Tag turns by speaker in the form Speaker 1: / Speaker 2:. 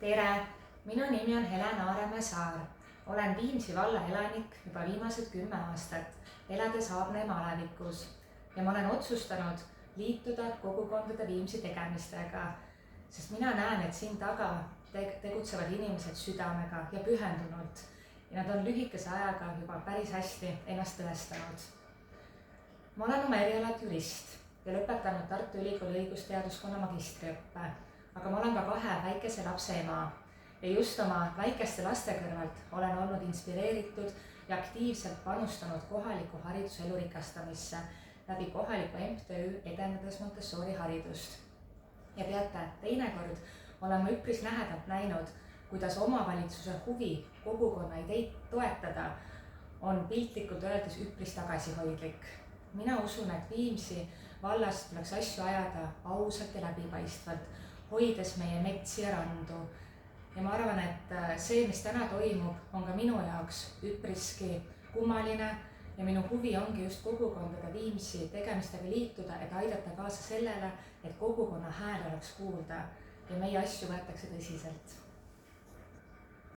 Speaker 1: Tere, minu nimi on Helen Aaremäe-Saar. Olen Viimsi valla elanik juba viimased 10 aastat, elades Haabneema alevikus ja ma olen otsustanud liituda kogukondade Viimsi tegemistega, sest mina näen, et siin taga tegutsevad inimesed südamega ja pühendunult ja nad on lühikese ajaga juba päris hästi ennast tõestanud. Ma olen oma erialalt jurist ja lõpetanud Tartu Ülikooli õigusteaduskonna magistriõppe, aga ma olen ka 2 väikese lapse ema ja just oma väikeste laste kõrvalt olen olnud inspireeritud ja aktiivselt panustanud kohaliku hariduselu rikastamisse läbi kohaliku MTÜ edendades Montessori haridust. Ja teate, teinekord olen ma üpris lähedalt näinud, kuidas omavalitsuse huvi kogukonna ideid toetada on piltlikult öeldes üpris tagasihoidlik. Mina usun, et Viimsi vallas tuleks asju ajada ausalt ja läbipaistvalt, hoides meie metsi ja randu. Ja ma arvan, et see, mis täna toimub, on ka minu jaoks üpriski kummaline ja minu huvi ongi just kogukondade Viimsi tegemistega liituda, et aidata kaasa sellele, et kogukonna hääl oleks kuulda ja meie asju võetakse tõsiselt.